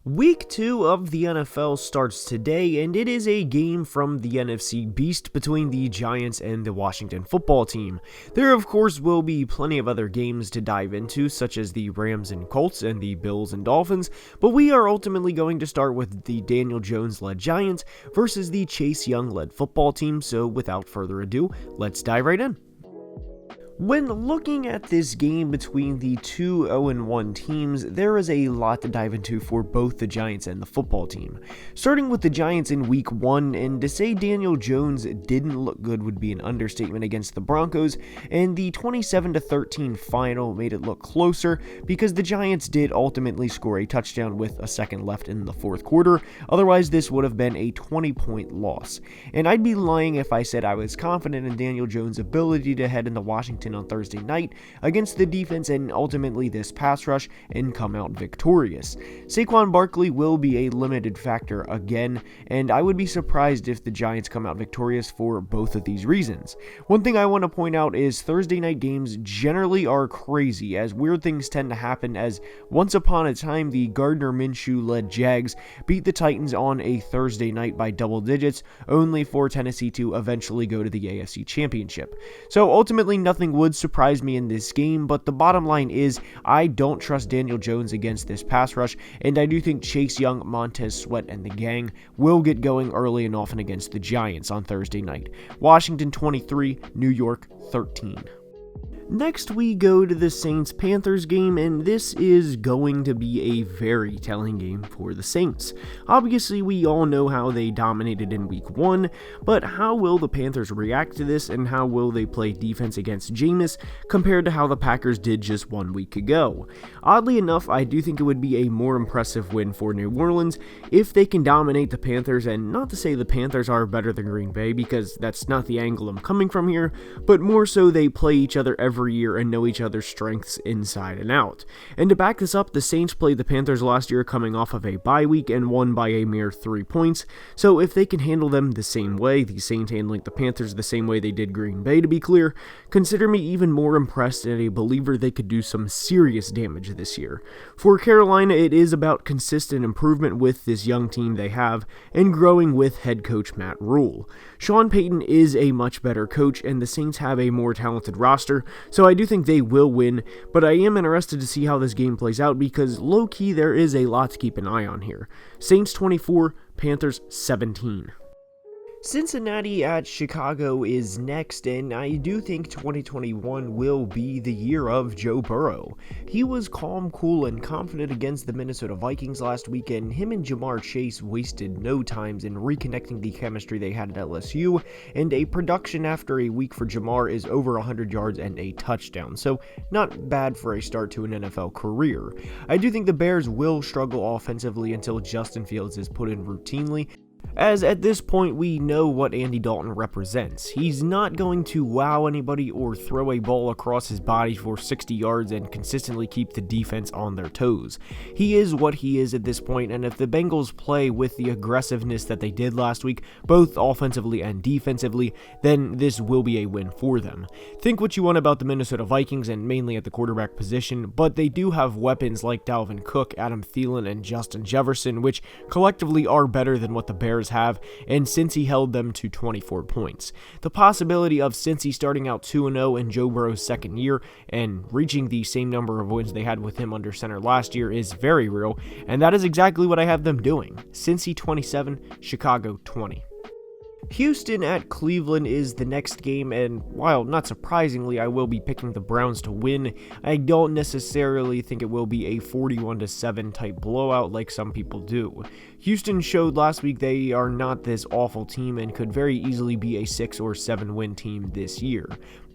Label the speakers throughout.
Speaker 1: Week 2 of the NFL starts today, and it is a game from the NFC Beast between the Giants and the Washington football team. There, of course, will be plenty of other games to dive into, such as the Rams and Colts and the Bills and Dolphins, but we are ultimately going to start with the Daniel Jones-led Giants versus the Chase Young-led football team, so without further ado, let's dive right in. When looking at this game between the two 0-1 teams, there is a lot to dive into for both the Giants and the football team. Starting with the Giants in week 1, and to say Daniel Jones didn't look good would be an understatement against the Broncos, and the 27-13 final made it look closer because the Giants did ultimately score a touchdown with a second left in the fourth quarter, otherwise this would have been a 20-point loss. And I'd be lying if I said I was confident in Daniel Jones' ability to head into Washington on Thursday night against the defense and ultimately this pass rush and come out victorious. Saquon Barkley will be a limited factor again, and I would be surprised if the Giants come out victorious for both of these reasons. One thing I want to point out is Thursday night games generally are crazy, as weird things tend to happen, as once upon a time the Gardner Minshew-led Jags beat the Titans on a Thursday night by double digits, only for Tennessee to eventually go to the AFC Championship. So ultimately nothing would surprise me in this game, but the bottom line is I don't trust Daniel Jones against this pass rush, and I do think Chase Young, Montez Sweat, and the gang will get going early and often against the Giants on Thursday night. Washington 23, New York 13. Next, we go to the Saints-Panthers game, and this is going to be a very telling game for the Saints. Obviously, we all know how they dominated in Week 1, but how will the Panthers react to this, and how will they play defense against Jameis compared to how the Packers did just 1 week ago? Oddly enough, I do think it would be a more impressive win for New Orleans if they can dominate the Panthers, and not to say the Panthers are better than Green Bay, because that's not the angle I'm coming from here, but more so they play each other every year and know each other's strengths inside and out. And to back this up, the Saints played the Panthers last year coming off of a bye week and won by a mere 3 points, so if they can handle them the same way, the Saints handling the Panthers the same way they did Green Bay to be clear, consider me even more impressed and a believer they could do some serious damage this year. For Carolina, it is about consistent improvement with this young team they have and growing with head coach Matt Rule. Sean Payton is a much better coach and the Saints have a more talented roster, so I do think they will win, but I am interested to see how this game plays out because low-key there is a lot to keep an eye on here. Saints 24, Panthers 17. Cincinnati at Chicago is next, and I do think 2021 will be the year of Joe Burrow. He was calm, cool, and confident against the Minnesota Vikings last weekend. Him and Jamar Chase wasted no times in reconnecting the chemistry they had at LSU, and a production after a week for Jamar is over 100 yards and a touchdown, so not bad for a start to an NFL career. I do think the Bears will struggle offensively until Justin Fields is put in routinely, as at this point we know what Andy Dalton represents. He's not going to wow anybody or throw a ball across his body for 60 yards and consistently keep the defense on their toes. He is what he is at this point, and if the Bengals play with the aggressiveness that they did last week, both offensively and defensively, then this will be a win for them. Think what you want about the Minnesota Vikings and mainly at the quarterback position, but they do have weapons like Dalvin Cook, Adam Thielen, and Justin Jefferson, which collectively are better than what the Bears have, and Cincy held them to 24 points. The possibility of Cincy starting out 2-0 in Joe Burrow's second year and reaching the same number of wins they had with him under center last year is very real, and that is exactly what I have them doing. Cincy 27, Chicago 20. Houston at Cleveland is the next game, and while not surprisingly I will be picking the Browns to win, I don't necessarily think it will be a 41-7 type blowout like some people do. Houston showed last week they are not this awful team and could very easily be a 6 or 7 win team this year.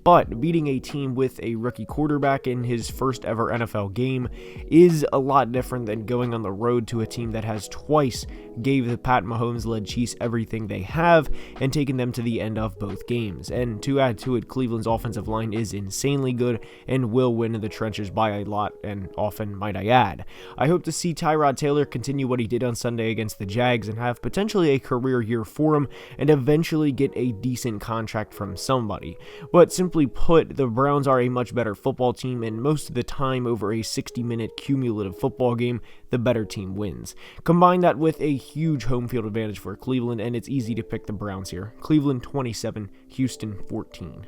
Speaker 1: But beating a team with a rookie quarterback in his first ever NFL game is a lot different than going on the road to a team that has twice gave the Pat Mahomes-led Chiefs everything they have and taken them to the end of both games. And to add to it, Cleveland's offensive line is insanely good and will win in the trenches by a lot, and often, might I add. I hope to see Tyrod Taylor continue what he did on Sunday against the Jags and have potentially a career year for him and eventually get a decent contract from somebody. But simply simply put, the Browns are a much better football team, and most of the time over a 60-minute cumulative football game, the better team wins. Combine that with a huge home field advantage for Cleveland, and it's easy to pick the Browns here. Cleveland 27, Houston 14.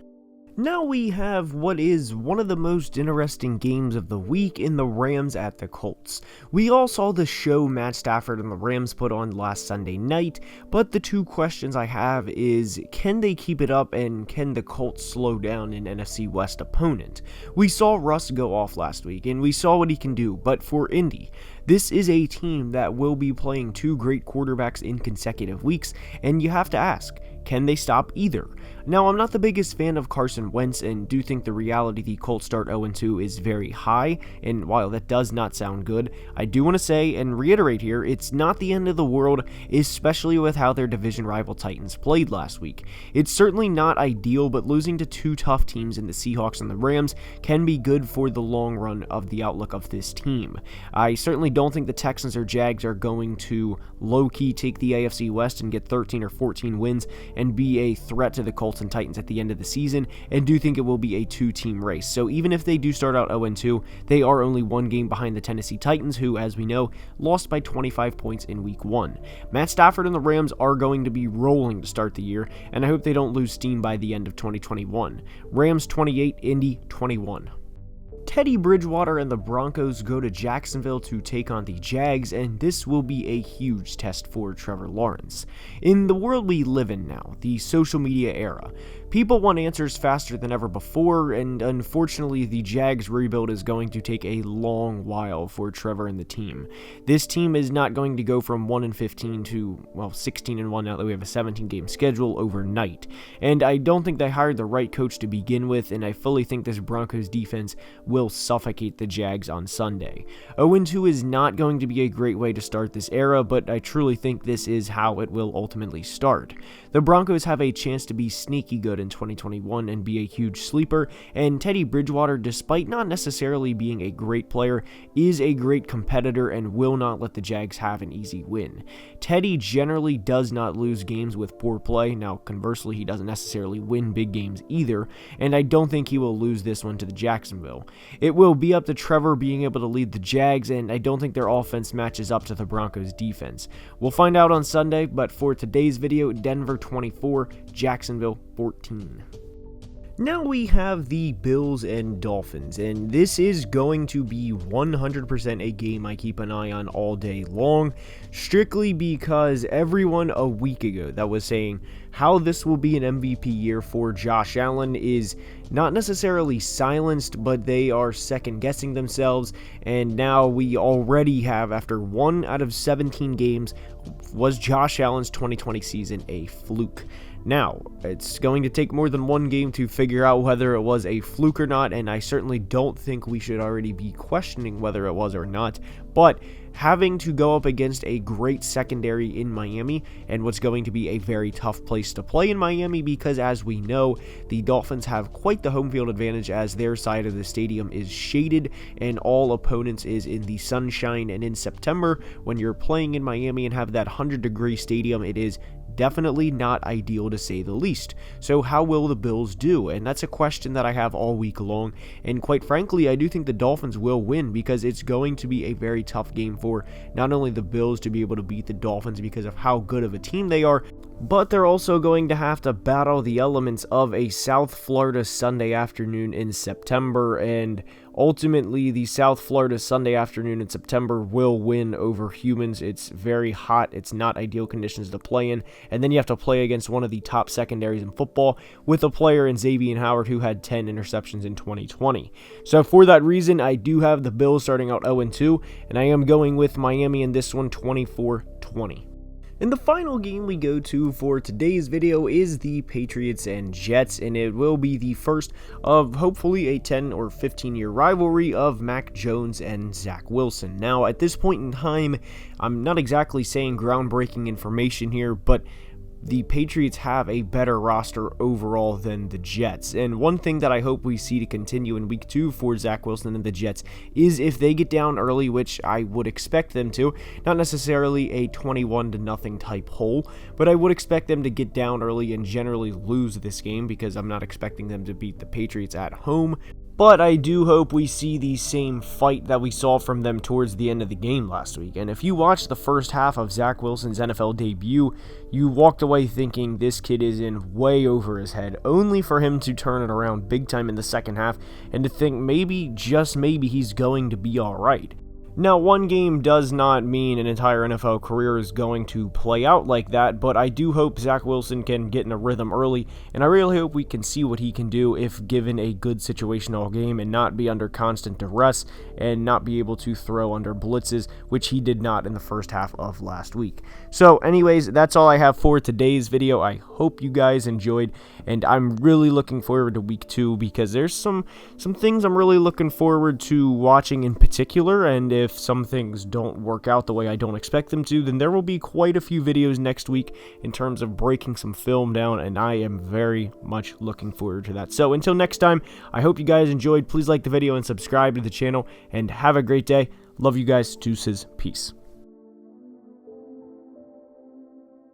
Speaker 1: Now we have what is one of the most interesting games of the week in the Rams at the Colts. We all saw the show Matt Stafford and the Rams put on last Sunday night, but the two questions I have is, can they keep it up, and can the Colts slow down an NFC West opponent? We saw Russ go off last week, and we saw what he can do, but for Indy, this is a team that will be playing two great quarterbacks in consecutive weeks, and you have to ask, can they stop either? Now, I'm not the biggest fan of Carson Wentz and do think the reality the Colts start 0-2 is very high, and while that does not sound good, I do want to say and reiterate here, it's not the end of the world, especially with how their division rival Titans played last week. It's certainly not ideal, but losing to two tough teams in the Seahawks and the Rams can be good for the long run of the outlook of this team. I certainly don't think the Texans or Jags are going to low-key take the AFC West and get 13 or 14 wins and be a threat to the Colts and Titans at the end of the season, and do think it will be a two-team race. So even if they do start out 0-2, they are only one game behind the Tennessee Titans, who, as we know, lost by 25 points in Week 1. Matt Stafford and the Rams are going to be rolling to start the year, and I hope they don't lose steam by the end of 2021. Rams 28, Indy 21. Teddy Bridgewater and the Broncos go to Jacksonville to take on the Jags, and this will be a huge test for Trevor Lawrence. In the world we live in now, the social media era, people want answers faster than ever before, and unfortunately the Jags rebuild is going to take a long while for Trevor and the team. This team is not going to go from 1-15 to, 16-1 now that we have a 17-game schedule overnight, and I don't think they hired the right coach to begin with, and I fully think this Broncos defense will suffocate the Jags on Sunday. 0-2 is not going to be a great way to start this era, but I truly think this is how it will ultimately start. The Broncos have a chance to be sneaky good in 2021 and be a huge sleeper, and Teddy Bridgewater, despite not necessarily being a great player, is a great competitor and will not let the Jags have an easy win. Teddy generally does not lose games with poor play. Now, conversely, he doesn't necessarily win big games either, and I don't think he will lose this one to the Jacksonville. It will be up to Trevor being able to lead the Jags, and I don't think their offense matches up to the Broncos' defense. We'll find out on Sunday, but for today's video, Denver 24, Jacksonville 14. Now we have the Bills and Dolphins, and this is going to be 100% a game I keep an eye on all day long, strictly because everyone a week ago that was saying how this will be an MVP year for Josh Allen is not necessarily silenced, but they are second-guessing themselves, and now we already have, after 1 out of 17 games, was Josh Allen's 2020 season a fluke? Now, it's going to take more than one game to figure out whether it was a fluke or not, and I certainly don't think we should already be questioning whether it was or not, but having to go up against a great secondary in Miami, and what's going to be a very tough place to play in Miami, because as we know, the Dolphins have quite the home field advantage as their side of the stadium is shaded and all opponents is in the sunshine, and in September, when you're playing in Miami and have that 100-degree stadium, it is definitely not ideal to say the least. So how will the Bills do? And that's a question that I have all week long, and quite frankly, I do think the Dolphins will win, because it's going to be a very tough game for not only the Bills to be able to beat the Dolphins because of how good of a team they are, but they're also going to have to battle the elements of a South Florida Sunday afternoon in September, and ultimately the South Florida Sunday afternoon in September will win over humans. It's very hot, it's not ideal conditions to play in, and then you have to play against one of the top secondaries in football with a player in Xavier Howard who had 10 interceptions in 2020. So for that reason, I do have the Bills starting out 0-2, and I am going with Miami in this one 24-20. And the final game we go to for today's video is the Patriots and Jets, and it will be the first of hopefully a 10 or 15 year rivalry of Mac Jones and Zach Wilson. Now, at this point in time, I'm not exactly saying groundbreaking information here, but the Patriots have a better roster overall than the Jets. And one thing that I hope we see to continue in week 2 for Zach Wilson and the Jets is if they get down early, which I would expect them to, not necessarily a 21-0 type hole, but I would expect them to get down early and generally lose this game because I'm not expecting them to beat the Patriots at home. But I do hope we see the same fight that we saw from them towards the end of the game last week. And if you watched the first half of Zach Wilson's NFL debut, you walked away thinking this kid is in way over his head, only for him to turn it around big time in the second half and to think maybe, just maybe, he's going to be alright. Now, one game does not mean an entire NFL career is going to play out like that, but I do hope Zach Wilson can get in a rhythm early, and I really hope we can see what he can do if given a good situational game and not be under constant duress and not be able to throw under blitzes, which he did not in the first half of last week. So anyways, that's all I have for today's video. I hope you guys enjoyed, and I'm really looking forward to week 2 because there's some things I'm really looking forward to watching in particular, and if some things don't work out the way I don't expect them to, then there will be quite a few videos next week in terms of breaking some film down, and I am very much looking forward to that. So until next time, I hope you guys enjoyed. Please like the video and subscribe to the channel, and have a great day. Love you guys. Deuces. Peace.